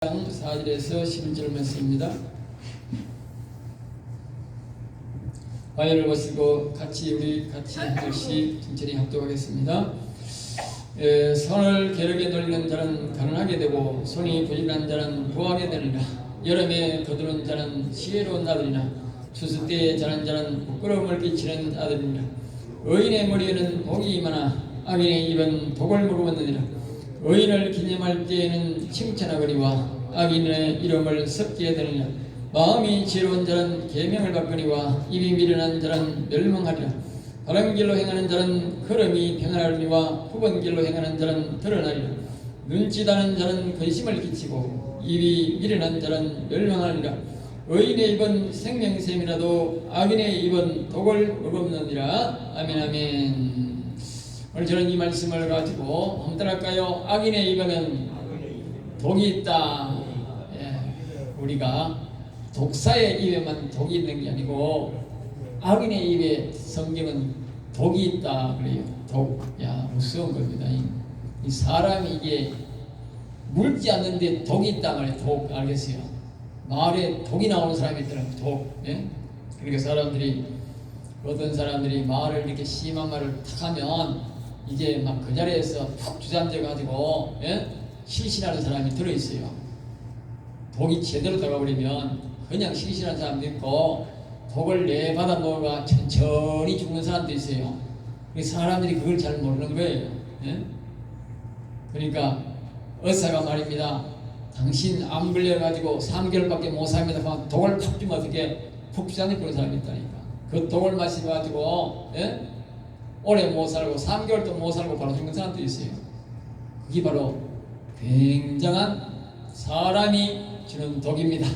4절에서 11절 말씀입니다. 화요를 보시고 우리 같이 한 절씩 천천히 합독하겠습니다. 손을 게으르게 돌리는 자는 가난하게 되고 손이 부지런한 자는 부하게 되느니라. 여름에 거두는 자는 지혜로운 아들이나 추수 때에 자란 자는 부끄러움을 끼치는 아들이니라. 의인의 머리에는 복이 많아 악인의 입은 독을 머금었느니라. 의인을 기념할 때에는 칭찬하거니와 악인의 이름을 섭게 되느냐. 마음이 지혜로운 자는 계명을 받거니와 입이 미련한 자는 멸망하리라. 바른 길로 행하는 자는 걸음이 평안하리니와 후번 길로 행하는 자는 드러나리라. 눈짓하는 자는 근심을 끼치고 입이 미련한 자는 멸망하리라. 의인의 입은 생명샘이라도 악인의 입은 독을 머금느니라. 아멘 아멘. 오늘 저는 이 말씀을 가지고 한번 따라할까요? 악인의 입에는 독이 있다. 우리가 독사의 입에만 독이 있는 게 아니고 악인의 입에 성경은 독이 있다 그래요. 독. 무서운 겁니다. 이 사람이 이게 물지 않는데 독이 있다 말이에요. 독. 알겠어요? 말에 독이 나오는 사람이 있더라고요. 독. 그러니까 어떤 사람들이 말을 이렇게 심한 말을 탁 하면 이게 막 그 자리에서 푹 주저앉아 가지고 실신하는 사람이 들어있어요. 독이 제대로 들어가버리면 그냥 실신하는 사람도 있고 독을 내받아 먹어가 천천히 죽는 사람도 있어요. 사람들이 그걸 잘 모르는 거예요. 그러니까 의사가 말입니다. 당신 암 걸려가지고 3개월밖에 못 삽니다. 그러면 독을 푹 주면 어떻게 푹 주저앉아 그런 사람이 있다니까. 그 독을 마셔가지고 오래 못 살고 3개월도 못 살고 바로 죽는 사람도 있어요. 그게 바로 굉장한 사람이 주는 독입니다.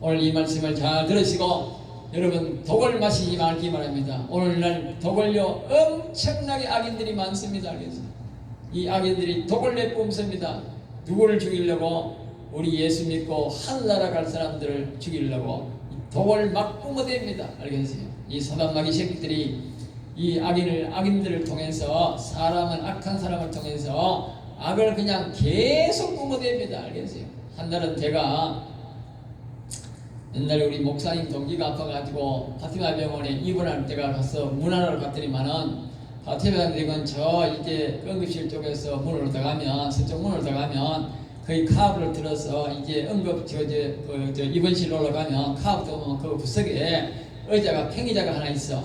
오늘 이 말씀을 잘 들으시고 여러분 독을 마시지 말기 바랍니다. 오늘날 독을요 엄청나게 악인들이 많습니다. 알겠어요? 이 악인들이 독을 내뿜습니다. 누구를 죽이려고? 우리 예수 믿고 하늘나라 갈 사람들을 죽이려고 독을 막 뿜어댑니다. 알겠어요? 이 사단마귀 새끼들이 이 악인들을 통해서 악한 사람을 통해서 악을 그냥 계속 뿜어댑니다. 알겠어요? 한날은 제가 옛날에 우리 목사님 동기가 아파가지고 파티마 병원에 입원할 때가 가서 문안하러 갔더니만은 파티마 병원 이제 응급실 쪽에서 문으로 들어가면 서쪽 문으로 들어가면 거의 카브를 들어서 이제 입원실로 올라가면 카브 들어오면 그 구석에 평의자가 하나 있어.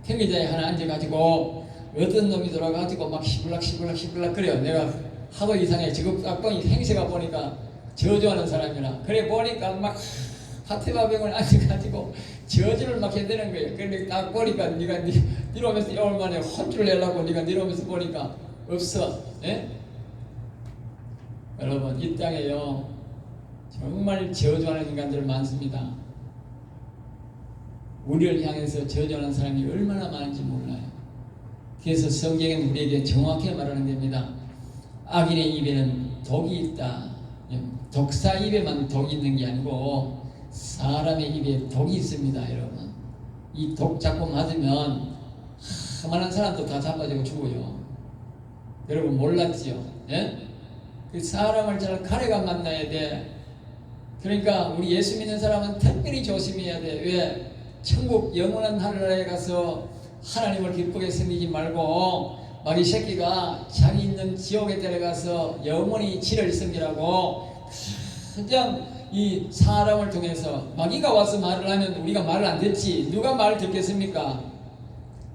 평의자에 하나 앉아가지고 어떤 놈이 돌아가지고 막 시불락 그래요. 내가 하도 이상해. 지금 악동이 행세가 보니까 저주하는 사람이라. 그래 보니까 막 파티마병을 앉아가지고 저주를 막 해대는 거예요. 그런데 딱 보니까 네가 니로면서 얼마나 혼쭐을 내려고 네가 니로면서 보니까 없어. 여러분 이 땅에요 정말 저주하는 인간들 많습니다. 우리를 향해서 저주하는 사람이 얼마나 많은지 몰라요. 그래서 성경은 우리에게 정확히 말하는 겁니다. 악인의 입에는 독이 있다. 독사 입에만 독이 있는 게 아니고 사람의 입에 독이 있습니다. 여러분 이 독 잡고 맞으면 많은 사람도 다 잡아지고 죽어요. 여러분 몰랐지요? 그 사람을 잘 가려가 만나야 돼. 그러니까 우리 예수 믿는 사람은 특별히 조심해야 돼. 왜? 천국 영원한 하늘나라에 가서 하나님을 기쁘게 섬기지 말고 마귀 새끼가 자기 있는 지옥에 데려가서 영원히 지를 섬기라고 가장 이 사람을 통해서 마귀가 와서 말을 하면 우리가 말을 안 듣지 누가 말을 듣겠습니까?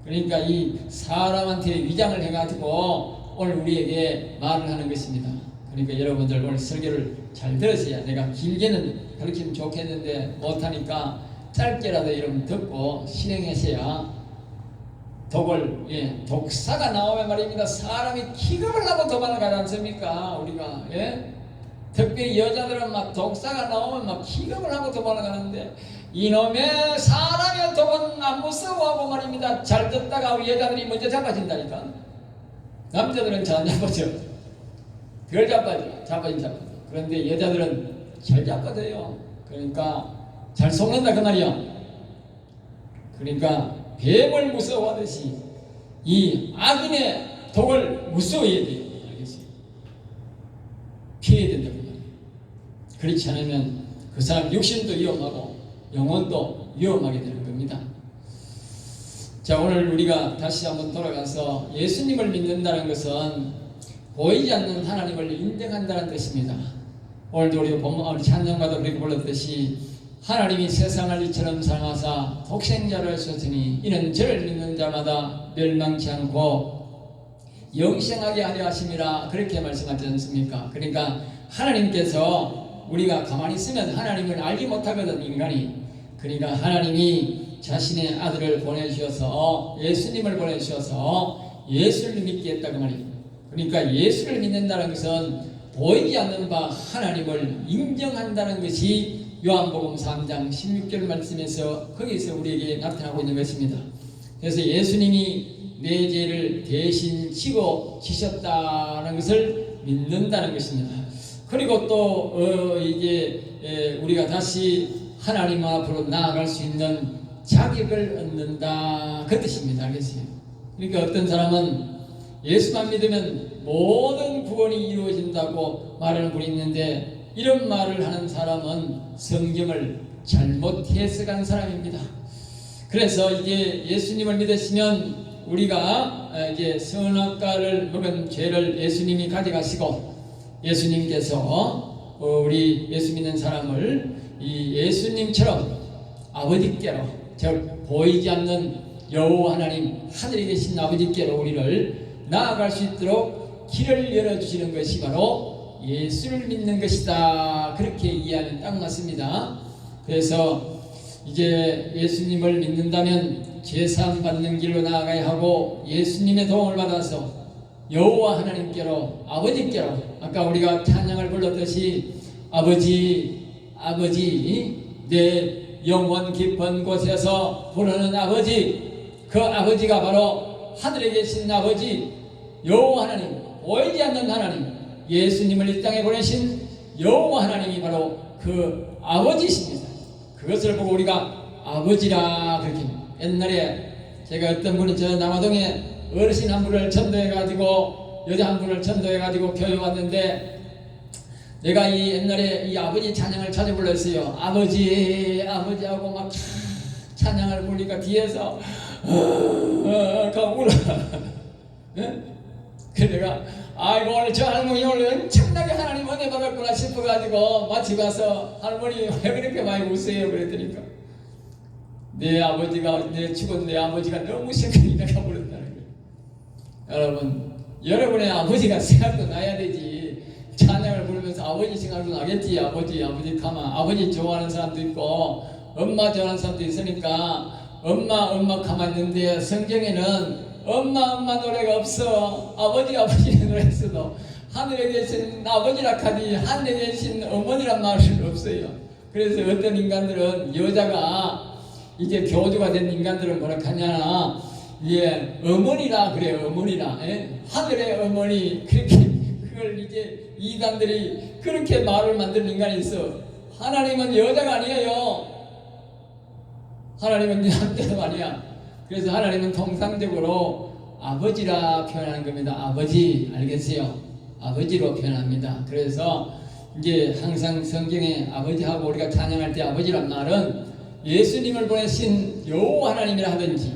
그러니까 이 사람한테 위장을 해가지고 오늘 우리에게 말을 하는 것입니다. 그러니까 여러분들 오늘 설교를 잘 들으셔야 내가 길게는 가르치면 좋겠는데 못하니까 짧게라도 여러분 듣고 실행하셔야 독사가 나오면 말입니다. 사람이 기겁을 하고 도망을 가지 않습니까? 우리가 특별히 여자들은 막 독사가 나오면 막 기겁을 하고 도망을 가는데 이놈의 사람의 독은 안 무서워하고 말입니다. 잘 듣다가 여자들이 먼저 잡아진다니까. 남자들은 잘 안 잡아져. 덜 잡아져. 그런데 여자들은 잘 잡아져요. 그러니까 잘 속는다 그 말이야. 그러니까 뱀을 무서워하듯이 이 악인의 독을 무서워해야 돼요. 알겠어요? 피해야 된다고 말이에요. 그렇지 않으면 그 사람 육신도 위험하고 영혼도 위험하게 되는 겁니다. 자, 오늘 우리가 다시 한번 돌아가서 예수님을 믿는다는 것은 보이지 않는 하나님을 인정한다는 뜻입니다. 오늘도 우리 찬양가도 그렇게 불렀듯이 하나님이 세상을 이처럼 사랑하사 독생자를 주셨으니 이는 저를 믿는 자마다 멸망치 않고 영생하게 하려 하심이라 그렇게 말씀하지 않습니까? 그러니까 하나님께서 우리가 가만히 있으면 하나님을 알지 못하거든, 인간이. 그러니까 하나님이 자신의 아들을 보내주셔서 예수님을 보내주셔서 예수를 믿게 했다고 말이에요. 그러니까 예수를 믿는다는 것은 보이지 않는 바 하나님을 인정한다는 것이 요한복음 3장 16절 말씀에서 거기서 우리에게 나타나고 있는 것입니다. 그래서 예수님이 내 죄를 대신 지고 지셨다는 것을 믿는다는 것입니다. 그리고 또 이제 우리가 다시 하나님 앞으로 나아갈 수 있는 자격을 얻는다, 그 뜻입니다. 알겠어요? 그러니까 어떤 사람은 예수만 믿으면 모든 구원이 이루어진다고 말하는 분이 있는데, 이런 말을 하는 사람은 성경을 잘못 해석한 사람입니다. 그래서 이제 예수님을 믿으시면 우리가 이제 선악과를 먹은 죄를 예수님이 가져가시고, 예수님께서 우리 예수 믿는 사람을 이 예수님처럼 아버지께로, 즉 보이지 않는 여호와 하나님 하늘에 계신 아버지께로 우리를 나아갈 수 있도록 길을 열어주시는 것이 바로 예수를 믿는 것이다, 그렇게 이해하면 딱 맞습니다. 그래서 이제 예수님을 믿는다면 제사함 받는 길로 나아가야 하고, 예수님의 도움을 받아서 여호와 하나님께로, 아버지께로, 아까 우리가 찬양을 불렀듯이 아버지, 아버지, 내 영원 깊은 곳에서 부르는 아버지, 그 아버지가 바로 하늘에 계신 아버지 여호와 하나님, 보이지 않는 하나님, 예수님을 이 땅에 보내신 여호와 하나님이 바로 그 아버지십니다. 그것을 보고 우리가 아버지라 그렇게. 옛날에 제가 어떤 분이 저 남아동에 어르신 한 분을 전도해가지고, 여자 한 분을 전도해가지고 교회 왔는데, 내가 이 옛날에 이 아버지 찬양을 자주 불렀어요. 아버지, 아버지하고 막 찬양을 부르니까 뒤에서 울어. 그래서 내가 아이고, 오늘 저 할머니 오늘 엄청나게 하나님 은혜 받았구나 싶어가지고 마치 가서 할머니 왜 그렇게 많이 우세요? 그랬더니까 내 아버지가, 내 죽은 내 아버지가 너무 생각이 나가 버렸다는 거예요. 여러분의 아버지가 생각도 나야 되지. 찬양을 부르면서 아버지 생각도 나겠지. 아버지 가만. 아버지 좋아하는 사람도 있고 엄마 좋아하는 사람도 있으니까 엄마 가만 있는데, 성경에는 엄마 노래가 없어. 아버지 노래 있어도 하늘에 계신 아버지라 하지 하늘에 계신 어머니란 말은 없어요. 그래서 어떤 인간들은, 여자가 이제 교주가 된 인간들은 뭐라 하냐나, 예, 어머니라 그래요. 어머니라. 예? 하늘의 어머니. 그렇게 그걸 이제 이단들이 그렇게 말을 만드는 인간이 있어. 하나님은 여자가 아니에요. 하나님은 남자가 아니야. 그래서 하나님은 통상적으로 아버지라 표현하는 겁니다. 아버지, 알겠어요? 아버지로 표현합니다. 그래서 이제 항상 성경에 아버지하고 우리가 찬양할 때 아버지란 말은 예수님을 보내신 여호와 하나님이라 하든지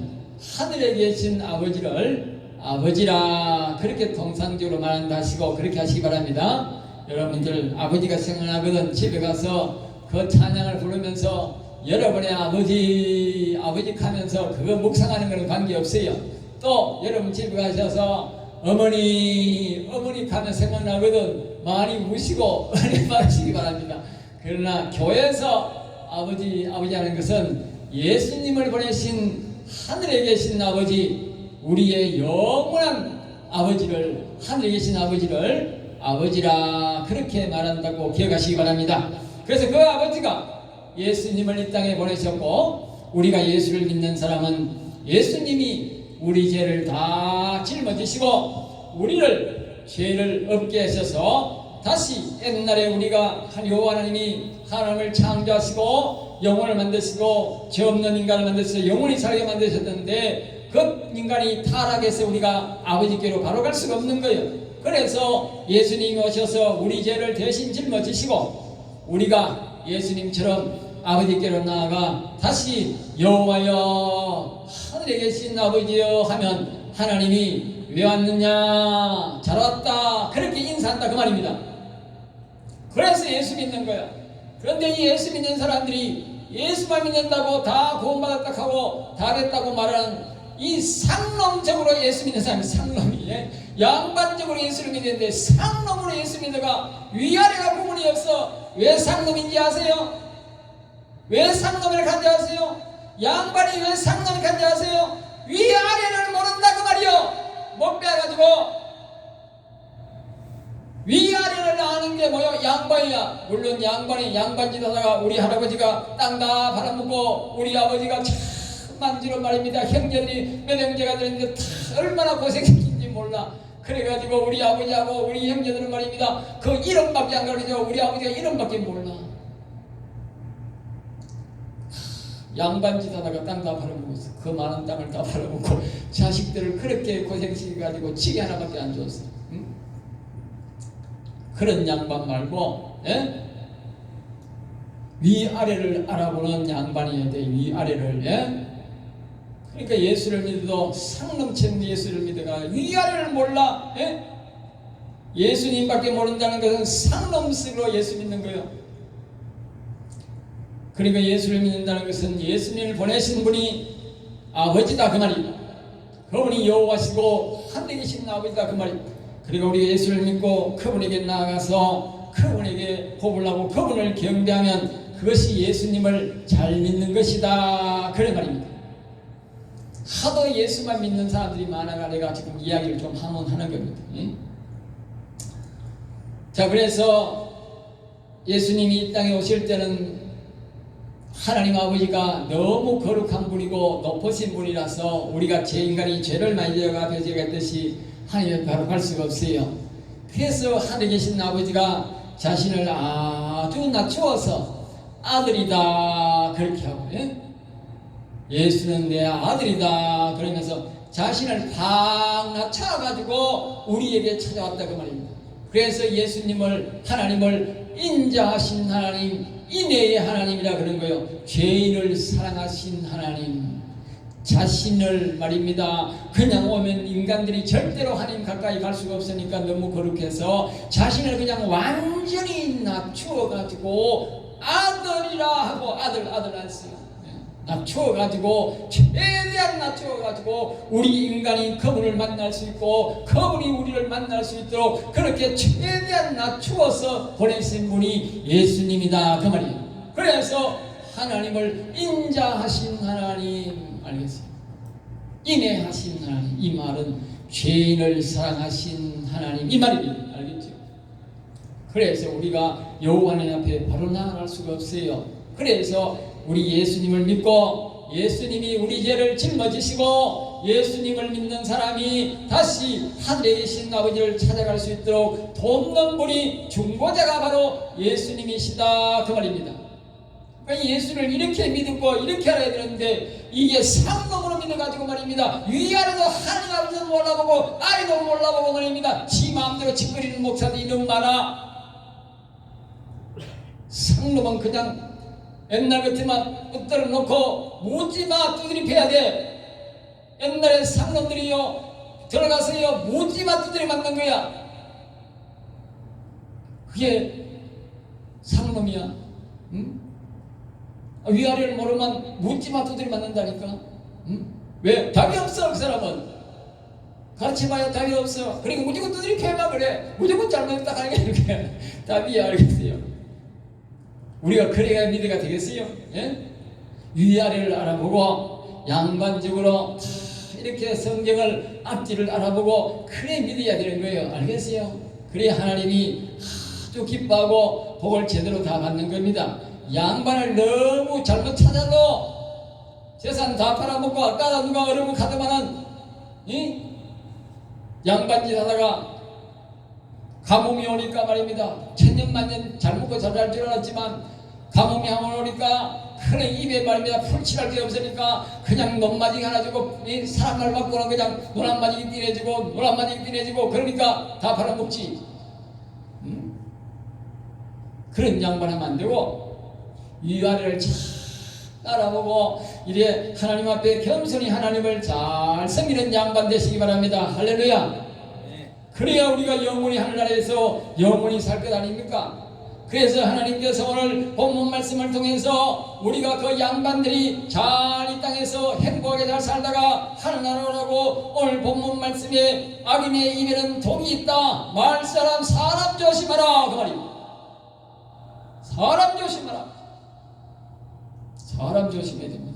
하늘에 계신 아버지를 아버지라 그렇게 통상적으로 말한다 하시고, 그렇게 하시기 바랍니다. 여러분들 아버지가 생각나거든 집에 가서 그 찬양을 부르면서 여러분의 아버지 하면서 그거 묵상하는 거는 관계없어요. 또 여러분 집에 가셔서 어머니 하면 생각나거든 많이 우시고 말하시기 바랍니다. 그러나 교회에서 아버지 하는 것은 예수님을 보내신 하늘에 계신 아버지, 우리의 영원한 아버지를, 하늘에 계신 아버지를 아버지라 그렇게 말한다고 기억하시기 바랍니다. 그래서 그 아버지가 예수님을 이 땅에 보내셨고, 우리가 예수를 믿는 사람은 예수님이 우리 죄를 다 짊어지시고 우리를 죄를 없게 하셔서 다시 옛날에 우리가 여호와 하나님이 사람을 창조하시고 영혼을 만드시고 죄 없는 인간을 만드셔서 영원히 살게 만드셨는데, 그 인간이 타락해서 우리가 아버지께로 바로 갈 수가 없는 거예요. 그래서 예수님이 오셔서 우리 죄를 대신 짊어지시고 우리가 예수님처럼 아버지께로 나아가 다시 여호와여 하늘에 계신 아버지여 하면 하나님이 왜 왔느냐 잘 왔다 그렇게 인사한다 그 말입니다. 그래서 예수 믿는 거야. 그런데 이 예수 믿는 사람들이 예수만 믿는다고 다 구원받았다 하고 다 됐다고 말하는 이 상놈적으로 예수 믿는 사람이 상놈이 양반적으로 예수를 믿는데 상놈으로 예수 믿어가 위아래가 구분이 없어. 왜 상놈인지 아세요? 왜 상놈을 간지 아세요? 양반이 왜 상놈이 간지 아세요? 위아래를 모른다 그 말이요. 못 빼가지고 위아래를 아는 게 뭐요? 양반이야. 물론 양반이 양반짓 하다가 우리 할아버지가 땅 다 팔아먹고 우리 아버지가 참 만지로 말입니다. 형제들이 몇 형제가 되는데 얼마나 고생했는지 몰라. 그래가지고 우리 아버지하고 우리 형제들은 말입니다. 그 이름밖에 안 가르쳐. 우리 아버지가 이름밖에 몰라. 양반짓 하다가 땅 다 팔아먹었어. 그 많은 땅을 다 팔아먹고 자식들을 그렇게 고생시켜가지고 치기 하나밖에 안 줬어. 응? 그런 양반 말고 위아래를 알아보는 양반이어야 돼. 위아래를. 그러니까 예수를 믿어도 상놈처럼 예수를 믿어가 위아래를 몰라. 예수님밖에 모른다는 것은 상놈식으로 예수 믿는 거예요. 그러니까 예수를 믿는다는 것은 예수님을 보내신 분이 아버지다 그 말이다. 그분이 여호와시고 하늘에 계신 아버지다 그 말이다. 그리고 우리가 예수를 믿고 그분에게 나아가서 그분에게 호불하고 그분을 경배하면 그것이 예수님을 잘 믿는 것이다 그런 말입니다. 하도 예수만 믿는 사람들이 많아가 내가 지금 이야기를 좀 하는 겁니다. 자, 그래서 예수님이 이 땅에 오실 때는 하나님 아버지가 너무 거룩한 분이고 높으신 분이라서 우리가 인간이 죄를 많이 지어가 되어갔듯이 하나님을 바로 갈 수가 없어요. 그래서 하늘에 계신 아버지가 자신을 아주 낮추어서 아들이다 그렇게 하고 예수는 내 아들이다 그러면서 자신을 팍 낮춰가지고 우리에게 찾아왔다 그 말입니다. 그래서 예수님을 하나님을 인자하신 하나님 인애의 하나님이라 그런 거예요. 죄인을 사랑하신 하나님 자신을 말입니다. 그냥 오면 인간들이 절대로 하나님 가까이 갈 수가 없으니까 너무 거룩해서 자신을 그냥 완전히 낮추어가지고 아들이라 하고 아들 안 써요. 낮추어가지고 최대한 낮추어가지고 우리 인간이 그분을 만날 수 있고 그분이 우리를 만날 수 있도록 그렇게 최대한 낮추어서 보내신 분이 예수님이다 그 말이에요. 그래서 하나님을 인자하신 하나님 알겠어요? 인애하신 하나님 이 말은 죄인을 사랑하신 하나님 이 말입니다. 알겠죠? 그래서 우리가 여호와 하나님 앞에 바로 나아갈 수가 없어요. 그래서 우리 예수님을 믿고 예수님이 우리 죄를 짊어지시고 예수님을 믿는 사람이 다시 하늘에 계신 아버지를 찾아갈 수 있도록 돕는 분이 중보자가 바로 예수님이시다 그 말입니다. 그러니까 예수를 이렇게 믿고 이렇게 알아야 되는데 이게 상놈으로 믿어가지고 말입니다. 위아래도 하나님 아버지도 몰라보고 아래도 몰라보고 말입니다. 지 마음대로 짓거리는 목사들이 너무 많아. 상놈은 그냥 옛날 같으면 붙들어 놓고 묻지마 두드리 패야 돼. 옛날에 상놈들이요 들어가서요 묻지마 두드리 맞는 거야. 그게 상놈이야. 응? 위아래를 모르면 묻지마 두드리 맞는다니까. 응? 왜? 답이 없어 그 사람은. 가르쳐봐야 답이 없어. 그러니까 무조건 두드리 패만 그래. 무조건 잘못했다 하는 게 이렇게 답이야. 알겠어요? 우리가 그래야 믿어가 되겠어요? 위아래를 알아보고 양반적으로 이렇게 성경을 앞뒤를 알아보고 그래 믿어야 되는 거예요. 알겠어요? 그래야 하나님이 아주 기뻐하고 복을 제대로 다 받는 겁니다. 양반을 너무 잘못 찾아도 재산 다 팔아먹고 아까 누가 어려운 카드만은 양반짓 하다가 가뭄이 오니까 말입니다. 천년만년 잘 먹고 잘 살 줄 알았지만 가뭄이 한번 오니까 그래 입에 말입니다. 풀칠할 게 없으니까 그냥 논마지기 하나 주고 사람 말 받고는 그냥 노란마지기 띠내주고 노란마지기 띠내주고 그러니까 다 팔아먹지. 그런 양반하면 안 되고 위아래를 잘 따라보고 이래 하나님 앞에 겸손히 하나님을 잘 섬기는 양반 되시기 바랍니다. 할렐루야. 그래야 우리가 영원히 하늘나라에서 영원히 살 것 아닙니까? 그래서 하나님께서 오늘 본문 말씀을 통해서 우리가 그 양반들이 잘 이 땅에서 행복하게 잘 살다가 하늘나라로 가고 오늘 본문 말씀에 악인의 입에는 독이 있다. 말사람 사람 조심하라 그 말입니다. 사람 조심하라. 사람 조심해야 됩니다.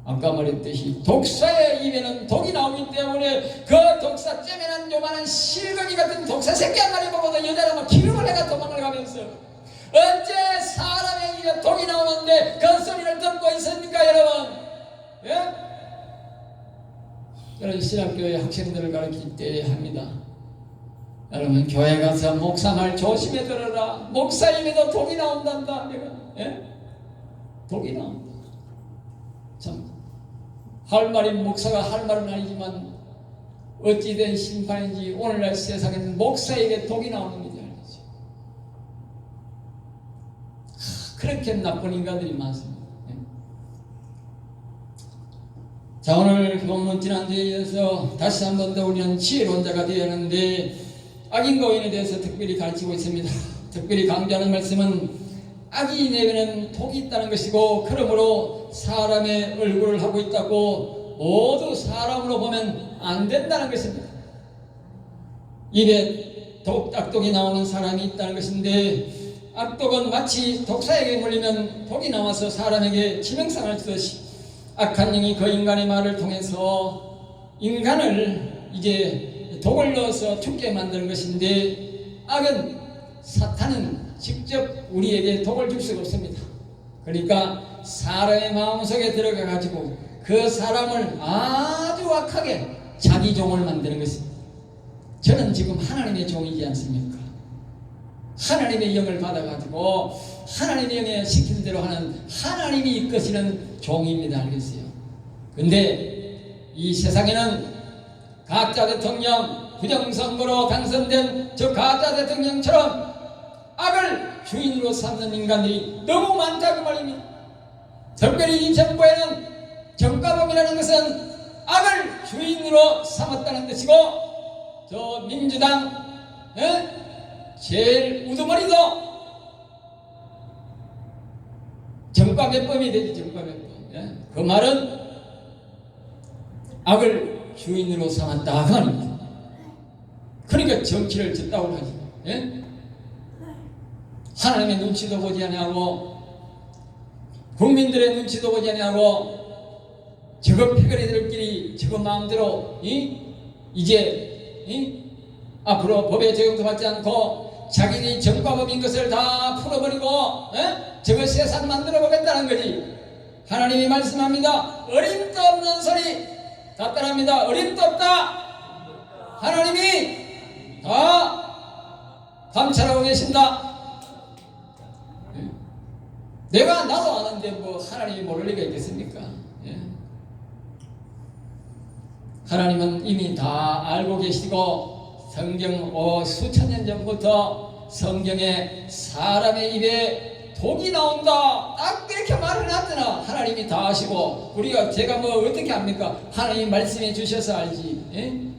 아까 말했듯이 독사의 입에는 독이 나오기 때문에 그 독사 째면은 요만한 실거미 같은 독사 새끼 한 마리 보고도 여자라면 기름을 내가 도망을 가면서 언제 사람의 입에 독이 나오는데 그 소리를 듣고 있습니까 여러분? 예? 여러분 신학교의 학생들을 가르칠 때 합니다. 여러분 교회 가서 목사 말 조심해 들어라. 목사 입에도 독이 나온단다. 내가 예? 독이 나온다. 참 할 말이 목사가 할 말은 아니지만 어찌된 심판인지 오늘날 세상에는 목사에게 독이 나오는 게 알겠죠. 그렇게 나쁜 인간들이 많습니다. 자 오늘 본문 지난주에 이어서 다시 한 번 더 우리는 지혜론자가 되어야 하는데 악인 고인에 대해서 특별히 가르치고 있습니다. 특별히 강조하는 말씀은 악이 내면은 독이 있다는 것이고 그러므로 사람의 얼굴을 하고 있다고 모두 사람으로 보면 안 된다는 것입니다. 입에 악독이 나오는 사람이 있다는 것인데 악독은 마치 독사에게 물리면 독이 나와서 사람에게 치명상을 주듯이 악한 영이 그 인간의 말을 통해서 인간을 이제 독을 넣어서 죽게 만드는 것인데 악은 사탄은 직접 우리에게 독을 줄 수가 없습니다. 그러니까 사람의 마음속에 들어가 가지고 그 사람을 아주 악하게 자기 종을 만드는 것입니다. 저는 지금 하나님의 종이지 않습니까? 하나님의 영을 받아 가지고 하나님의 영에 시킨 대로 하는 하나님이 이끄시는 종입니다. 알겠어요? 근데 이 세상에는 가짜 대통령 부정선거로 당선된 저 가짜 대통령처럼 악을 주인으로 삼는 인간들이 너무 많다고 말입니다. 특별히 이 정부에는 정가범이라는 것은 악을 주인으로 삼았다는 뜻이고 저 민주당 제일 우두머리도 정가매범이 되지. 정가매범. 그 말은 악을 주인으로 삼았다 그 말입니다. 그러니까 정치를 짓다고 하지. 하나님의 눈치도 보지 아니하고 국민들의 눈치도 보지 아니하고 저거 패거리들끼리 저거 마음대로 이제 앞으로 법의 적용도 받지 않고 자기들이 정과법인 것을 다 풀어버리고 저거 세상 만들어 보겠다는 거지. 하나님이 말씀합니다. 어림도 없는 소리 다 따라합니다. 어림도 없다. 하나님이 다 감찰하고 계신다. 내가 나도 아는데 뭐 하나님이 모를 리가 있겠습니까? 하나님은 이미 다 알고 계시고 성경 수천 년 전부터 성경에 사람의 입에 독이 나온다 딱 이렇게 말해놨더나 하나님이 다 아시고 우리가 제가 뭐 어떻게 합니까? 하나님 말씀해 주셔서 알지.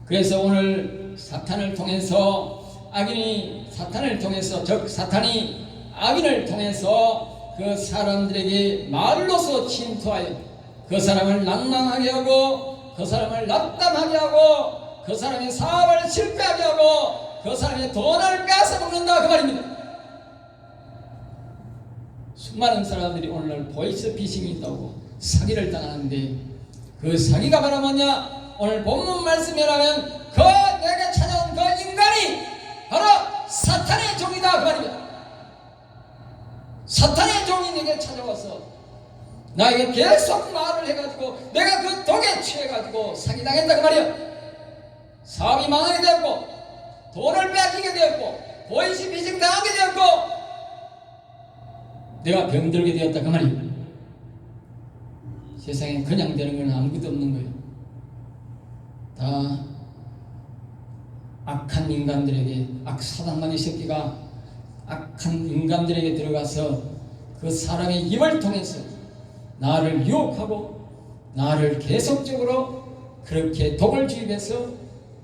그래서 오늘 사탄을 통해서 악인이 사탄을 통해서 즉 사탄이 악인을 통해서 그 사람들에게 말로서 침투하여 그 사람을 낭망하게 하고 그 사람을 낙담하게 하고 그 사람의 사업을 실패하게 하고 그 사람의 돈을 빼앗아 먹는다 그 말입니다. 수많은 사람들이 오늘날 보이스피싱이 있다고 사기를 당하는데 그 사기가 바로 뭐냐? 오늘 본문 말씀이라면 그 내게 찾아온 그 인간이 바로 사탄의 종이다 그 말입니다. 사탄의 종이 내게 찾아와서 나에게 계속 말을 해가지고 내가 그 독에 취해가지고 사기당했다 그 말이야. 사업이 망하게 되었고 돈을 빼앗기게 되었고 보이스피싱 당하게 되었고 내가 병들게 되었다 그 말이야. 세상에 그냥 되는 건 아무것도 없는 거예요. 다 악한 인간들에게 사단마귀 새끼가 악한 인간들에게 들어가서 그 사람의 입을 통해서 나를 유혹하고 나를 계속적으로 그렇게 독을 주입해서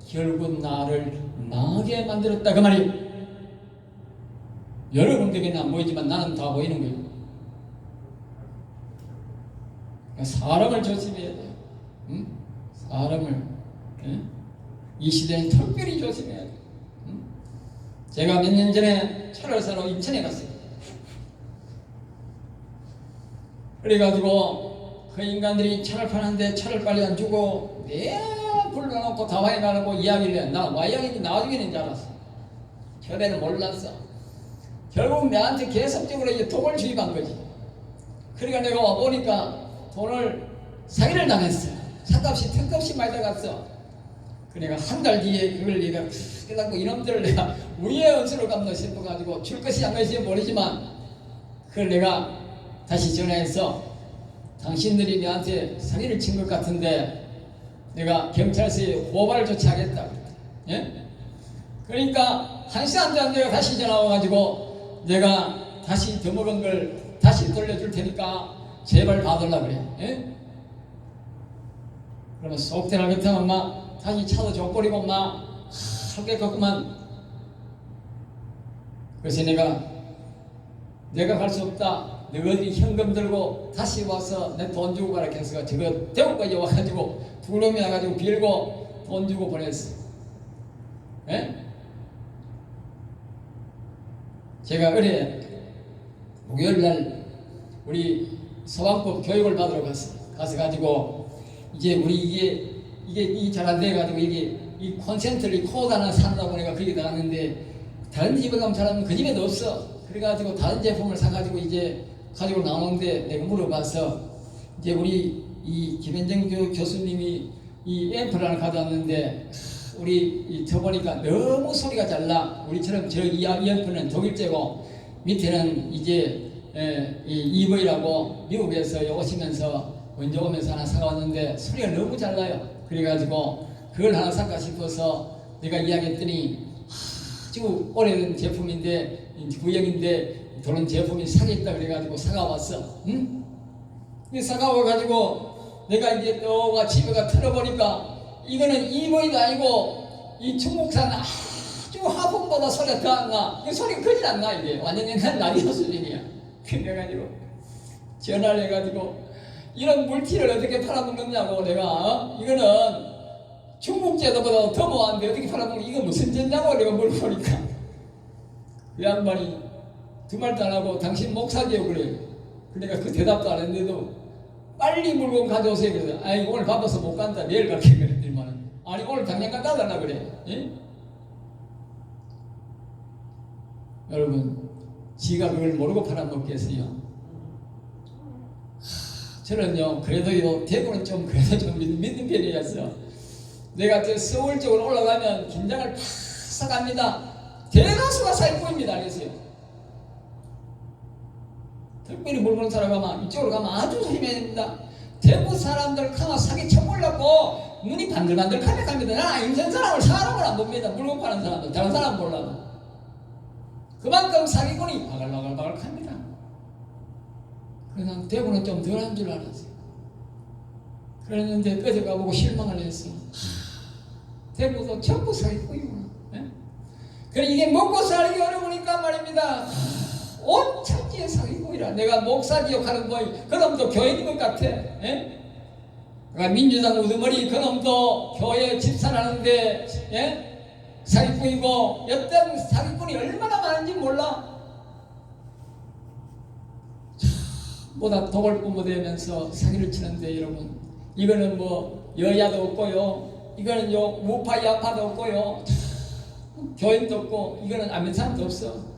결국 나를 망하게 만들었다 그 말이에요. 여러분들에게는 안 보이지만 나는 다 보이는 거예요. 그러니까 사람을 조심해야 돼요. 응? 사람을 이 시대는 특별히 조심해야 돼요. 응? 제가 몇 년 전에 차를 사러 인천에 갔어요. 그래가지고 그 인간들이 차를 파는데 차를 빨리 안 주고 불러놓고 다와이 가라고 이야기를 해. 나 와이양인지 나중에는 줄 알았어. 처음에는 몰랐어. 결국 내한테 계속적으로 이제 독을 주입한 거지. 그러니까 내가 와보니까 돈을 사기를 당했어. 차값이 턱값이 많이 나갔어. 그러니까 한 달 뒤에 그걸 내가 깨닫고 이놈들을 내가 우리의恩수로 갚나 싶어가지고 줄 것이 안 것이 모르지만 그걸 내가 다시 전화해서 당신들이 내한테 사기를 친 것 같은데 내가 경찰서에 고발 조치하겠다. 예? 그러니까 한 시간도 안 돼가 다시 전화 와가지고 내가 다시 더 먹은 걸 다시 돌려줄 테니까 제발 봐달라 그래. 예? 그러면 속 대라겠다 엄마 다시 차도 줘버리고 엄마 할게 그만. 그래서 내가 갈 수 없다. 너희들이 현금 들고 다시 와서 내 돈 주고 가라 해서 저거 대구까지 와가지고 두 놈이 와가지고 빌고 돈 주고 보냈어. 예? 제가 어제 목요일날 우리 소방법 교육을 받으러 갔어. 가서 가지고 이제 우리 이게 잘 안 돼가지고 이 콘센트를 이 코다나 산다고 내가 거기 나갔는데 다른 집에 가면 잘하면 그 집에도 없어. 그래가지고 다른 제품을 사가지고 이제 가지고 나오는데 내가 물어봐서 이제 우리 이 김현정 교수님이 이 앰프를 하나 가져왔는데 우리 쳐보니까 너무 소리가 잘 나. 우리처럼 이 앰프는 독일제고 밑에는 이제 이 EV라고 미국에서 오시면서 먼저 오면서 하나 사왔는데 소리가 너무 잘 나요. 그래가지고 그걸 하나 살까 싶어서 내가 이야기했더니 아주 오래된 제품인데 구형인데 그런 제품이 사겠다 그래가지고 사가왔어. 응? 사가와가지고 내가 이제 또가 집에가 틀어보니까 이거는 EV도 아니고 이 중국산 아주 화분보다 소리가 더 안 나. 이 소리가 거짓 안 나. 이게 완전 옛날 라디오 수준이야. 그래가지고 전화를 해가지고 이런 물티를 어떻게 팔아먹느냐고 내가 이거는 중국 제도보다 더 뭐한데 어떻게 팔아먹는 이거 무슨 제냐고 내가 물어보니까 그 양반이 두 말도 안 하고 당신 목사지요 그래. 내가 그 대답도 안 했는데도 빨리 물건 가져오세요 그래. 아니 오늘 바빠서 못 간다 내일 갈게 그랬더니만은 아니 오늘 당장 갖다 달라 그래. 예? 여러분 지가 그걸 모르고 팔아먹겠어요. 저는요 그래도 대구는 좀 그래도 좀 믿는 편이었어. 내가 저 서울 쪽으로 올라가면 긴장을 팍 합니다. 대다수가 사기꾼입니다. 알겠어요? 특별히 물건 사러 가면 이쪽으로 가면 아주 조심해야 됩니다. 대구 사람들 가면 사기 쳐보려고 눈이 반들반들 깜짝합니다. 나 인생 사람을 사람을 안 봅니다. 물건 파는 사람들 다른 사람 몰라도 그만큼 사기꾼이 바글바글합니다. 그래서 대구는 좀 덜한 줄 알았어요. 그랬는데 어제 가보고 실망을 했어. 대구도 전부 사기꾼이구나. 네? 그래 이게 먹고 살기 어려우니까 말입니다. 온 천지에 사기꾼이라. 내가 목사지역 하는 거이 그놈도 교인인 것 같아. 예? 그러니까 민주당 우두머리 그놈도 교회 집사하는데 예? 사기꾼이고 여튼 사기꾼이 얼마나 많은지 몰라. 보다 독을 뿜어대면서 사기를 치는데 여러분 이거는 뭐 여야도 없고요. 이거는 요 우파 야파도 없고요. 교인도 없고 이거는 아는 사람도 없어.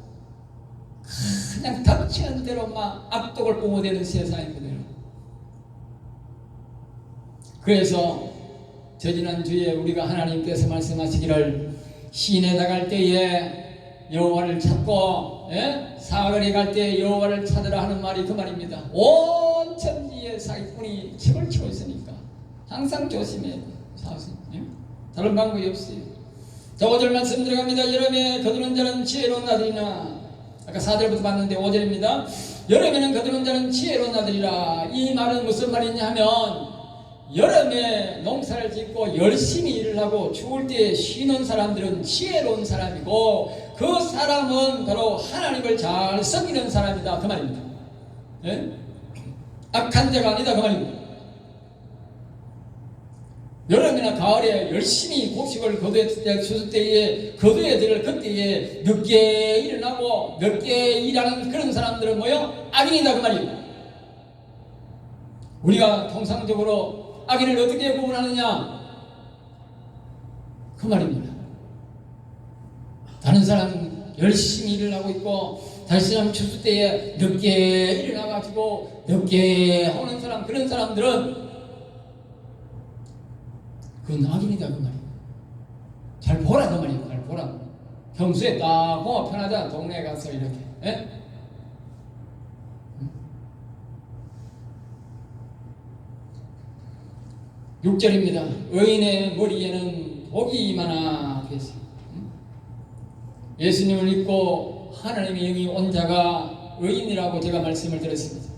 그냥 닥치는 대로 막 악독을 뿜어대는 세상이거든요. 그래서 저지난주에 우리가 하나님께서 말씀하시기를 시내 나갈 때에 여호와를 찾고 사거리 갈 때 여호와를 찾으라 하는 말이 그 말입니다. 온 천지에 사기꾼이 칩을 치고 있으니까 항상 조심해야 돼요. 다른 방법이 없어요. 자, 5절 말씀 들어갑니다. 여름에 거두는 자는 지혜로운 아들이나, 아까 4절부터 봤는데 5절입니다. 여름에는 거두는 자는 지혜로운 아들이라. 이 말은 무슨 말이냐 하면, 여름에 농사를 짓고 열심히 일을 하고 추울 때 쉬는 사람들은 지혜로운 사람이고, 그 사람은 바로 하나님을 잘 섬기는 사람이다, 그 말입니다. 예? 악한 자가 아니다, 그 말입니다. 여름이나 가을에 열심히 곡식을 거두어야 추수 때에 거두어야 될 그때에 늦게 일어나고 늦게 일하는 그런 사람들은 뭐요? 악인이다, 그 말이에요. 우리가 통상적으로 악인을 어떻게 구분하느냐, 그 말입니다. 다른 사람 열심히 일을 하고 있고 다른 사람 추수 때에 늦게 일어나가지고 늦게 오는 사람, 그런 사람들은 그건 악인이다, 그 말이에요. 잘 보라, 그 말이에요. 잘 보라. 평소에 딱 보면 편하잖아, 동네에 가서 이렇게. 예? 6절입니다. 의인의 머리에는 복이 많아 그랬어요. 예수님을 믿고 하나님의 영이 온 자가 의인이라고 제가 말씀을 드렸습니다.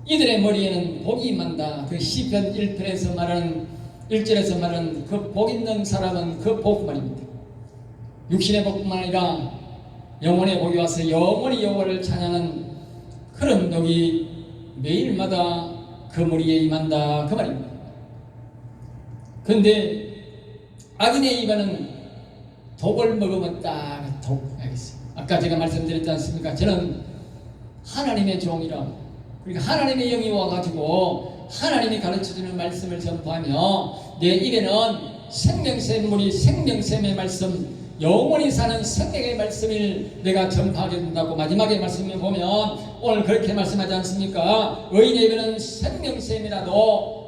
이들의 머리에는 복이 많다. 그 시편 1편에서 말하는 1절에서 말하는 그 복 있는 사람은 그 복 말입니다. 육신의 복뿐만 아니라 영혼의 복이 와서 영원히 여호와를 찬양하는 그런 복이 매일마다 그 머리에 임한다, 그 말입니다. 그런데 악인의 입안은 독을 먹으면 딱 독, 알겠어요. 아까 제가 말씀드렸지 않습니까? 저는 하나님의 종이라, 그러니까 하나님의 영이 와가지고 하나님이 가르쳐주는 말씀을 전파하며 내 입에는 생명샘 물이, 생명샘의 말씀, 영원히 사는 생명의 말씀을 내가 전파하게 된다고 마지막에 말씀을 보면 오늘 그렇게 말씀하지 않습니까? 의인의 입에는 생명샘이라도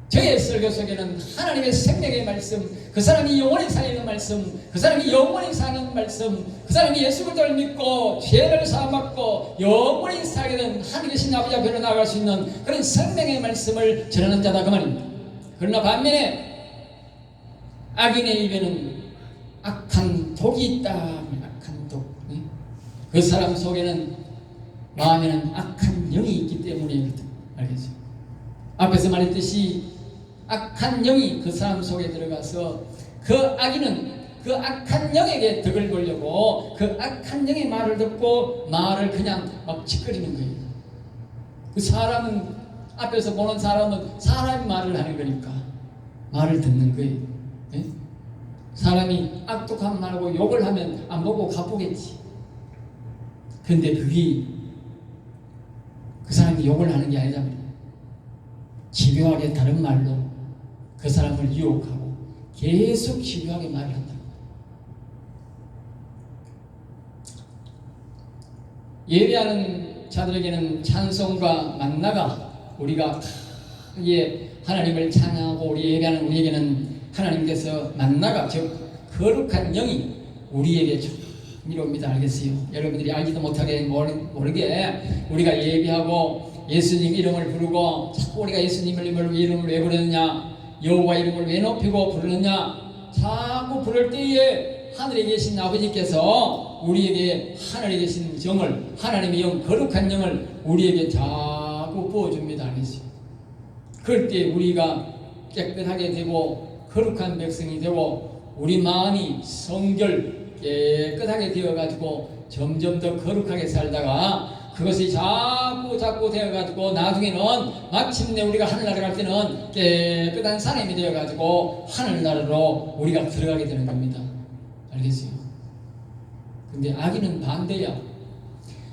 저의 설교 속에는 하나님의 생명의 말씀, 그 사람이 영원히 살리는 말씀, 그 사람이 영원히 사는 말씀, 그 사람이 예수 그리스도를 믿고 죄를 사함받고 영원히 살게 된 하나님 계신 아버지 앞으로 나아갈 수 있는 그런 생명의 말씀을 전하는 자다, 그 말입니다. 그러나 반면에 악인의 입에는 악한 독이 있다. 악한 독. 그 사람 속에는, 마음에는 악한 영이 있기 때문에, 알겠죠? 앞에서 말했듯이 악한 영이 그 사람 속에 들어가서 그 악인은 그 악한 영에게 덕을 보려고 그 악한 영의 말을 듣고 말을 그냥 막 짓거리는 거예요. 그 사람은, 앞에서 보는 사람은 사람이 말을 하는 거니까 말을 듣는 거예요. 네? 사람이 악독한 말하고 욕을 하면 안 보고 가보겠지. 근데 그게 그 사람이 욕을 하는 게 아니잖아요. 집요하게 다른 말로 그 사람을 유혹하고 계속 집요하게 말을 한다. 예배하는 자들에게는 찬송과 만나가, 우리가 하나님을 찬양하고 우리 예배하는 우리에게는 하나님께서 만나가, 즉 거룩한 영이 우리에게 이옵니다. 알겠어요? 여러분들이 알지도 못하게 모르게 우리가 예배하고 예수님 이름을 부르고 자꾸 우리가 예수님을 이름을 왜 부르느냐, 여호와 이름을 왜 높이고 부르느냐, 자꾸 부를 때에 하늘에 계신 아버지께서 우리에게 하늘에 계신 정을, 하나님의 영, 거룩한 영을 우리에게 자꾸 부어줍니다. 알겠어요? 그럴 때 우리가 깨끗하게 되고 거룩한 백성이 되고 우리 마음이 성결 깨끗하게 되어가지고 점점 더 거룩하게 살다가 그것이 자꾸 되어가지고 나중에는 마침내 우리가 하늘나라 갈 때는 깨끗한 사람이 되어가지고 하늘나라로 우리가 들어가게 되는 겁니다. 알겠어요? 근데 악인은 반대야.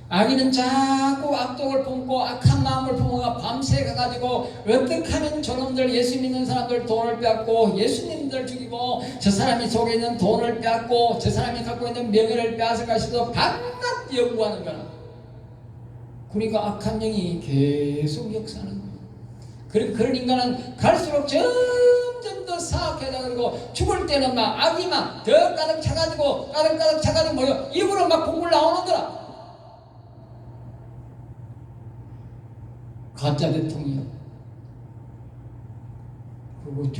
악인은 자꾸 악독을 품고 악한 마음을 품어가 밤새 가가지고 어떻게 하면 저놈들, 예수 믿는 사람들 돈을 빼앗고 예수님들 죽이고 저 사람이 속에 있는 돈을 빼앗고 저 사람이 갖고 있는 명예를 빼앗을까 싶어서 밤낮 연구하는 거라. 그러니까 악한 영이 계속 역사하는 거예요. 그런 인간은 갈수록 점점 더 사악해져가지고 죽을 때는 막 악이 막 더 가득 차가지고 가득 차가지고 뭐요, 입으로 막 국물 나오는 거라. 가짜 대통령, 그리고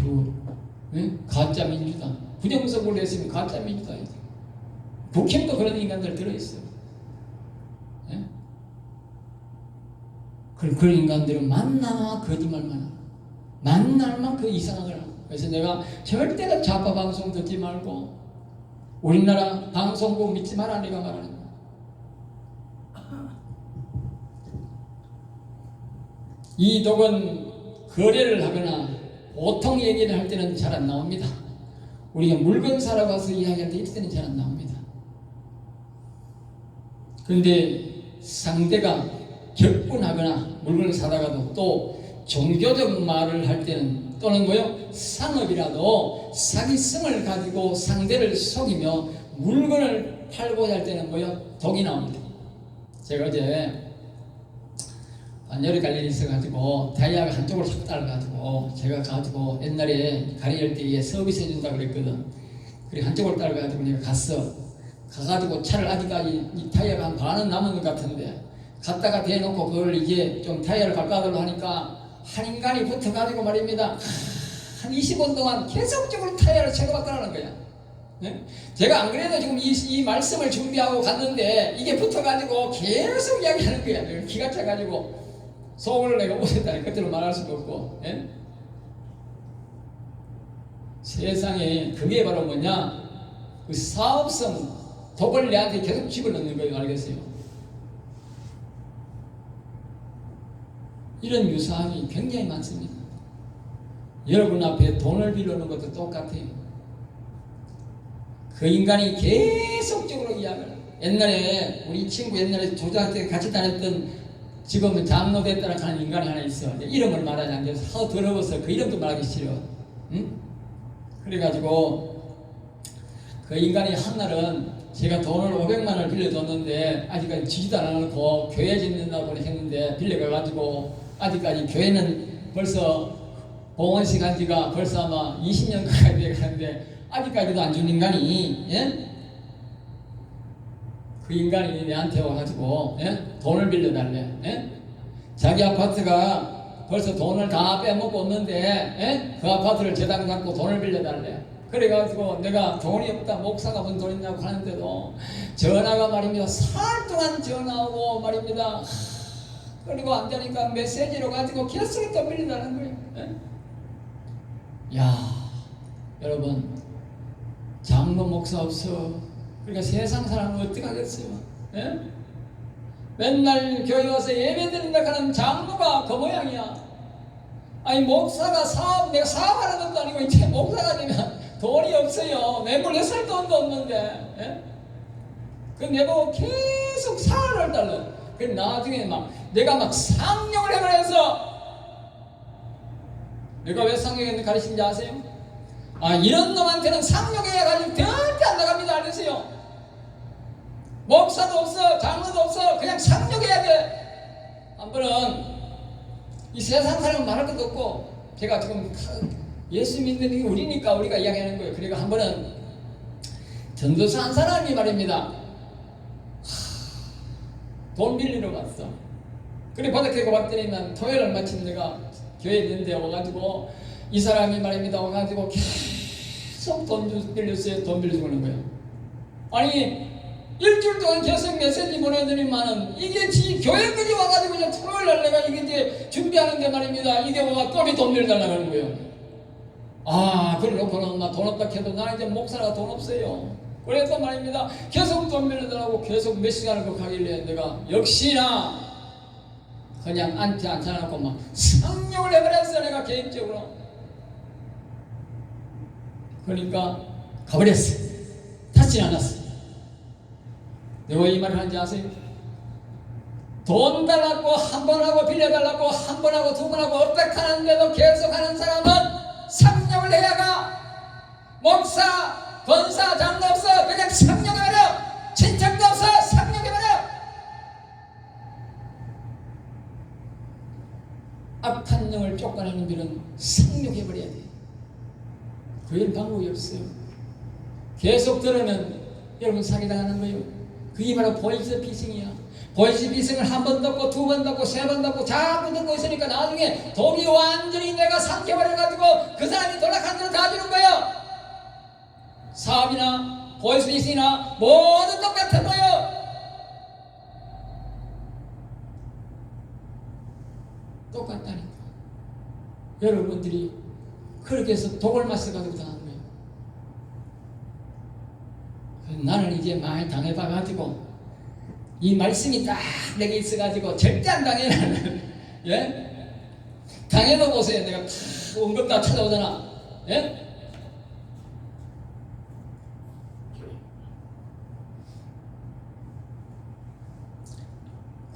가짜 민주당. 부정선거를 했으면 가짜 민주당이죠. 국힘도 그런 인간들 들어있어요. 예? 그런 인간들은 만나나 거짓말만 하고, 만날만 그 이상한 걸 하고. 그래서 내가 절대로 좌파 방송 듣지 말고, 우리나라 방송국 믿지 마라 내가 말하는 거야. 이 독은 거래를 하거나 보통 얘기를 할 때는 잘 안 나옵니다. 우리가 물건 사러 가서 이야기할 때 이때는 잘 안 나옵니다. 그런데 상대가 격분하거나 물건을 사다가도 또 종교적 말을 할 때는 또는 상업이라도 사기성을 가지고 상대를 속이며 물건을 팔고자 할 때는 독이 나옵니다. 제가 어제 반열에 갈 일이 있어가지고 타이어가 한쪽을 싹 따라가지고 제가 가지고 옛날에 가리할 때 이게 서비스 해준다 그랬거든. 그래 한쪽을 따라가지고 내가 가가지고 차를 아직까지 이 타이어가 한 반은 남은 것 같은데 갖다가 대놓고 그걸 이제 좀 타이어를 바꿔달라고 하니까 한 인간이 붙어가지고 말입니다. 한 20분 동안 계속적으로 타이어를 새거 바꿔라는 거야. 네? 제가 안 그래도 지금 이 말씀을 준비하고 갔는데 이게 붙어가지고 계속 이야기하는 거야. 내가 기가 차가지고 속을 내가 못했다니 그때로 말할 수가 없고. 예? 세상에 그게 바로 뭐냐, 그 사업성 독을 내한테 계속 집어넣는 거예요. 알겠어요? 이런 유사함이 굉장히 많습니다. 여러분 앞에 돈을 빌려오는 것도 똑같아요. 그 인간이 계속적으로 이야기를, 옛날에 우리 친구 옛날에 조장한테 같이 다녔던 지금은 장로 됐다는 하는 인간이 하나 있어. 이름을 말하지 않겠어. 하도 더러워서 그 이름도 말하기 싫어. 응? 그래가지고 그 인간이 한날은 제가 돈을 500만 원을 빌려줬는데 아직까지 지지도 안 해놓고 교회 짓는다고 했는데 빌려가가지고 아직까지 교회는 벌써 봉헌식 한 지가 벌써 아마 20년 가까이 돼가는데 아직까지도 안 준 인간이, 예? 그 인간이 내한테 와가지고, 예? 돈을 빌려달래. 예? 자기 아파트가 벌써 돈을 다 빼먹고 없는데, 예? 그 아파트를 재단 갖고 돈을 빌려달래. 그래가지고 내가 돈이 없다, 목사가 뭔 돈 있냐고 하는데도 전화가 말입니다. 사흘 동안 전화오고 말입니다. 그리고 안 되니까 메시지로 가지고 계속 또 빌린다는 거예요. 예? 야, 여러분, 장로 목사 없어. 그러니까 세상 사람은 어떻게 하겠어요? 예? 맨날 교회 와서 예배 드린다 하는 장로가 그 모양이야. 아니 목사가 내가 사업하는 것도 아니고 이제 목사가 되면 돈이 없어요. 매몰 살 돈도 없는데. 예? 그 내보고 계속 사활을 달라. 그 나중에 내가 상용을 해버려서, 내가 왜 상용을 가르치는지 아세요? 이런 놈한테는 상용해가지고 절대 안 나갑니다. 알겠어요? 목사도 없어, 장로도 없어. 그냥 상용해야 돼. 한 번은 이 세상 사람은 말할 것도 없고, 제가 지금 예수 믿는 게 우리니까 우리가 이야기하는 거예요. 그러니까 한 번은 전도사 한 사람이 말입니다. 돈 빌리러 갔어. 그래 바닥에 봤더니 난 토요일을 마침 내가 교회에 있는데 와가지고 이 사람이 말입니다. 와가지고 계속 돈 빌렸어요. 돈 빌려주는 거예요. 아니 일주일 동안 계속 메시지 보내더니만은 이게 교회까지 와가지고 이제 토요일날 내가 이게 이제 준비하는데 말입니다. 이게 와가 돈 빌려달라고 하는 거예요. 그래 놓고는 나 돈 없다 해도 나 이제 목사가 돈 없어요. 그래서 말입니다. 계속 돈 빌려달라고 계속 몇 시간을 그 가길래 내가 역시나 그냥 앉혀놓고 상용을 해버렸어. 내가 개인적으로. 그러니까 가버렸어. 다치지 않았어. 내가 왜 이 말을 하는지 아세요? 돈 달라고 한 번 하고 빌려달라고 한 번 하고 두 번 하고 어떻게 하는데도 계속 하는 사람은 상용을 해야가. 목사, 권사, 장로 없어. 그냥 상용해버려. 친척도 없어. 상용해버려. 악한 영을 쫓아내는 길은 상용해버려야 돼. 그 외엔 방법이 없어요. 계속 들으면 여러분 사기당하는 거예요. 그게 바로 보이스 피싱이야. 보이스피싱을 한 번 듣고 두 번 듣고 세 번 듣고 자꾸 듣고 있으니까 나중에 돈이 완전히 내가 삼켜버려가지고 그 사람이 돌아간 대로 다 주는 거예요. 사업이나 보이스피싱이나 모두 똑같은 거예요. 똑같다니까. 여러분들이 그렇게 해서 독을 마셔가지고 당한 거예요. 나는 이제 많이 당해봐가지고 이 말씀이 딱 내게 있어가지고 절대 안 당해 나는. 예? 당해도 보세요. 내가 다 원금 다 찾아오잖아. 예?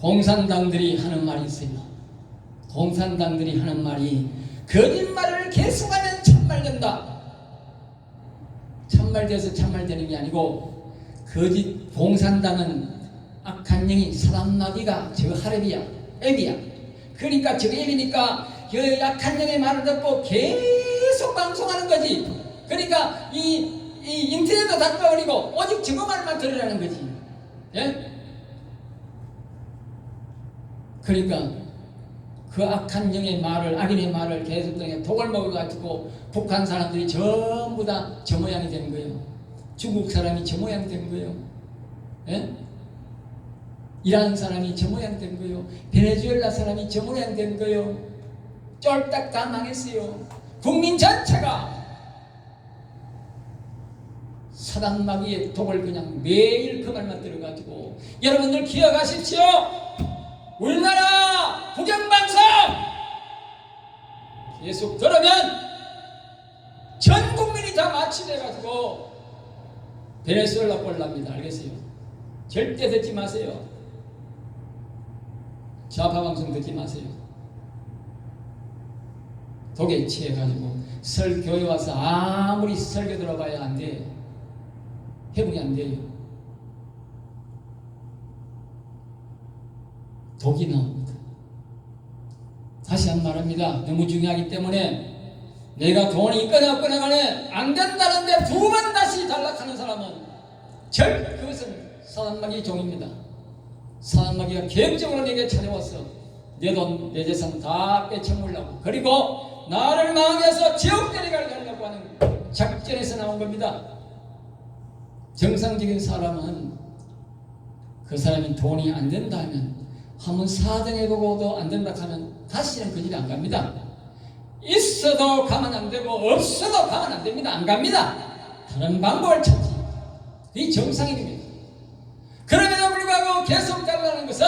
공산당들이 하는 말이 있어요. 공산당들이 하는 말이 거짓말을 계속하면 참말 된다. 참말 돼서 참말 되는 게 아니고 거짓 공산당은 악한 영이 사단마귀가 저 하랩이야, 앱이야. 그러니까 저 앱이니까 그 약한 영의 말을 듣고 계속 방송하는 거지. 그러니까 이 인터넷도 다 꺼버리고 오직 저거 말만 들으라는 거지. 예? 그러니까 그 악한 영의 말을, 악인의 말을 계속 듣는 독을 먹어가지고 북한 사람들이 전부 다 저 모양이 된 거예요. 중국 사람이 저 모양 된 거예요. 예? 이란 사람이 저 모양 된 거예요. 베네수엘라 사람이 저 모양 된 거예요. 쫄딱 다 망했어요. 국민 전체가 사단마귀의 독을 그냥 매일 그 말만 들어가지고 여러분들 기억하십시오. 우리나라 국영방송 계속 들으면 전 국민이 다 마취돼가지고 베네수엘라 꼴 납니다. 알겠어요? 절대 듣지 마세요. 좌파 방송 듣지 마세요. 독에 취해가지고 설교에 와서 아무리 설교 들어봐야 안 돼. 회복이 안 돼요. 독이 나옵니다. 다시 한 말합니다. 너무 중요하기 때문에 내가 돈이 있거나 없거나 간에 안 된다는데 두 번 다시 단락하는 사람은 그것은 사단마귀의 종입니다. 사단마귀가 계획적으로 내게 찾아왔어. 내 돈, 내 재산 다 빼쳐먹으려고. 그리고 나를 망하게 해서 지옥 데려가게 하려고 하는 작전에서 나온 겁니다. 정상적인 사람은 그 사람이 돈이 안 된다 하면 한번 사정해보고도 안 된다 하면 다시는 그 집에 안 갑니다. 있어도 가면 안 되고 없어도 가면 안 됩니다. 안 갑니다. 다른 방법을 찾지. 이 정상인입니다. 그럼에도 불구하고 계속 가려는 것은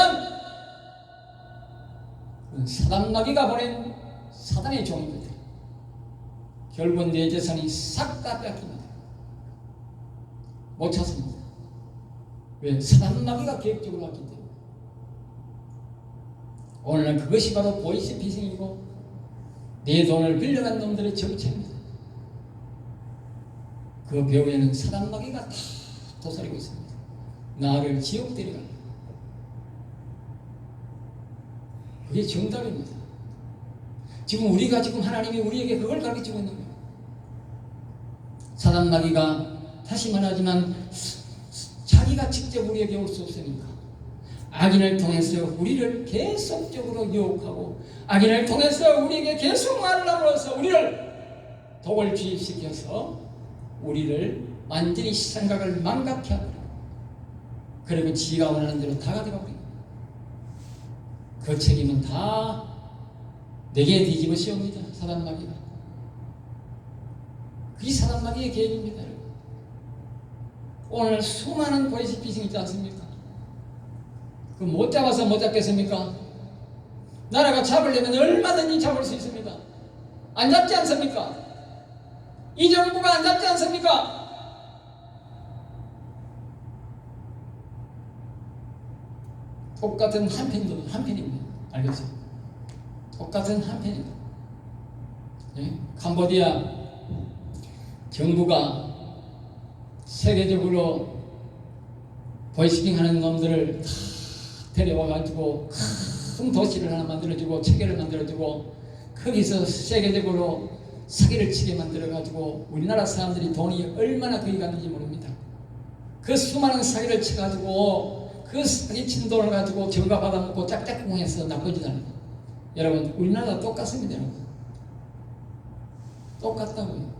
사단마귀가 보낸 사단의 종입니다. 결국 내 재산이 싹 다 뺏깁니다. 못 찾습니다. 왜? 사단마귀가 계획적으로 왔기 때문에. 오늘날 그것이 바로 보이스피싱이고 내 돈을 빌려간 놈들의 정체입니다. 그 배후에는 사단마귀가 다 도사리고 있습니다. 나를 지옥 데려가는 그게 정답입니다. 지금 우리가 지금 하나님이 우리에게 그걸 가르치고 있는 거예요. 사단마귀가 다시 말하지만 자기가 직접 우리에게 올 수 없으니까 악인을 통해서 우리를 계속적으로 유혹하고 악인을 통해서 우리에게 계속 말을 함으로써 우리를 독을 주입시켜서 우리를 완전히 생각을 망각해 하고 그리고 지가 원하는 대로 다 가져가고 그 책임은 다 내게 뒤집어 씌웁니다. 사단마귀가. 그게 사단마귀의 계획입니다. 오늘 수많은 보이스피싱 있지 않습니까? 그 못 잡아서 못 잡겠습니까? 나라가 잡으려면 얼마든지 잡을 수 있습니다. 안 잡지 않습니까? 이 정부가 안 잡지 않습니까? 똑같은 한 편입니다. 알겠죠? 똑같은 한 편입니다. 예? 캄보디아 정부가 세계적으로 보이스피싱 하는 놈들을 다 데려와가지고 큰 도시를 하나 만들어주고 체계를 만들어주고 거기서 세계적으로 사기를 치게 만들어가지고 우리나라 사람들이 돈이 얼마나 거기 갔는지 모릅니다. 그 수많은 사기를 쳐가지고 그 사기친 돈을 가지고 정가 받아먹고 짝짝꿍해서 나쁜 짓 하는 거예요. 여러분, 우리나라가 똑같습니다. 여러분. 똑같다고요.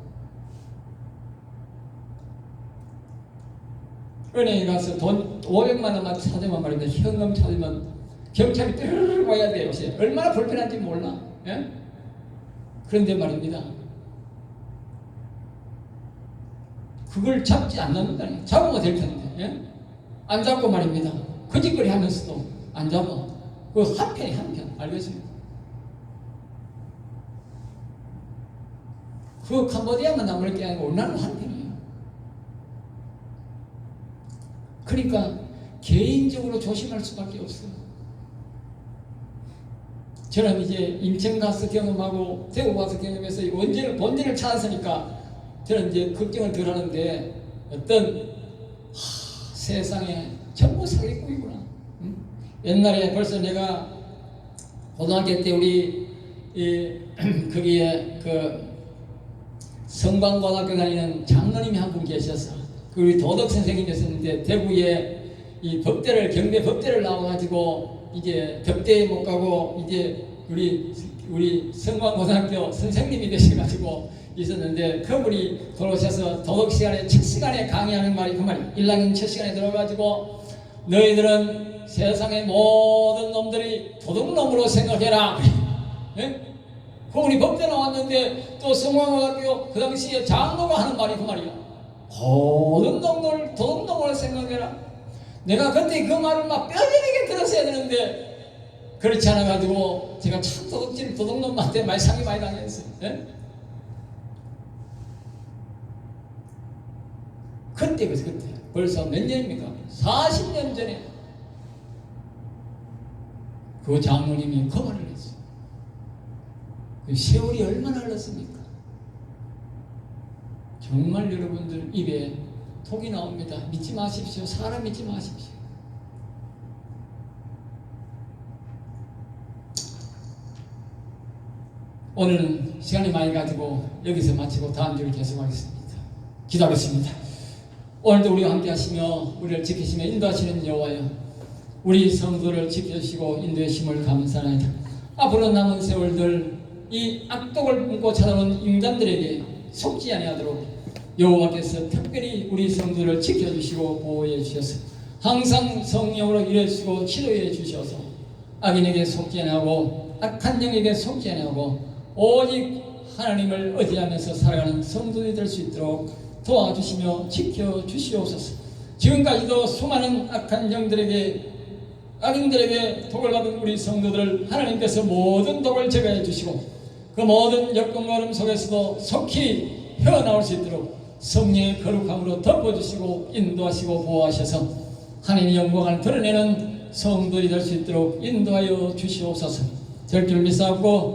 은행에 가서 돈 500만 원만 찾으면 말입니다. 현금 찾으면 경찰이 뚜르르 와야 돼요. 얼마나 불편한지 몰라. 예? 그런데 말입니다. 그걸 잡지 않는다니. 잡으면 될 텐데. 예? 안 잡고 말입니다. 거짓거리 하면서도 안 잡아. 그 한편이 한편. 알겠습니까? 그 캄보디아만 남을 게 아니고 우리나라는 한편이에요. 그러니까 개인적으로 조심할 수밖에 없어요. 저는 이제 인천 가서 경험하고 대구 가서 경험해서 본전을 찾았으니까 저는 이제 걱정을 덜 하는데 어떤 세상에 전부 사기꾼이구나. 응? 옛날에 벌써 내가 고등학교 때 우리 거기에 그 성광고등학교 다니는 장로님이 한 분 계셨어. 그 도덕 선생님이었는데 대구에 이 법대를 경대 법대를 나와가지고 이제 덕대에 못 가고 이제 우리 성광고등학교 선생님이 되셔가지고 있었는데 그분이 돌아오셔서 도덕 시간에 첫 시간에 강의하는 말이 그 말이 1학년 첫 시간에 들어가지고 너희들은 세상의 모든 놈들이 도둑놈으로 생각해라. 네? 그분이 법대 나왔는데 또 성광고등학교 그 당시에 장로가 하는 말이 그 말이야. 모든 놈들 도둑놈으로 생각해라. 내가 그때 그 말을 막 뼈저리게 들었어야 되는데 그렇지 않아 가지고 제가 참 도둑놈한테 말상이 많이 당했어요. 네? 그때 벌써 몇 년입니까? 40년 전에 그 장로님이 그 말을 했어요. 그 세월이 얼마나 흘렀습니까? 정말 여러분들 입에 독이 나옵니다. 믿지 마십시오. 사람 믿지 마십시오. 오늘은 시간이 많이 가지고 여기서 마치고 다음 주를 계속하겠습니다. 기도하겠습니다. 오늘도 우리와 함께 하시며 우리를 지키시며 인도하시는 여호와여, 우리 성도를 지켜주시고 인도하심을 감사합니다. 앞으로 남은 세월들 이 악독을 품고 찾아오는 인간들에게 속지 아니하도록 여호와께서 특별히 우리 성도를 지켜주시고 보호해 주셔서 항상 성령으로 일해주시고 치료해 주셔서 악인에게 속지 아니하고 악한 영에게 속지 아니하고 오직 하나님을 의지하면서 살아가는 성도들이 될 수 있도록 도와주시며 지켜주시옵소서. 지금까지도 수많은 악한 영들에게 악인들에게 독을 받은 우리 성도들을 하나님께서 모든 독을 제거해 주시고 그 모든 역경과 어려움 속에서도 속히 헤어나올 수 있도록 성령의 거룩함으로 덮어주시고 인도하시고 보호하셔서 하나님의 영광을 드러내는 성도들이 될 수 있도록 인도하여 주시옵소서. 될 줄 믿사옵고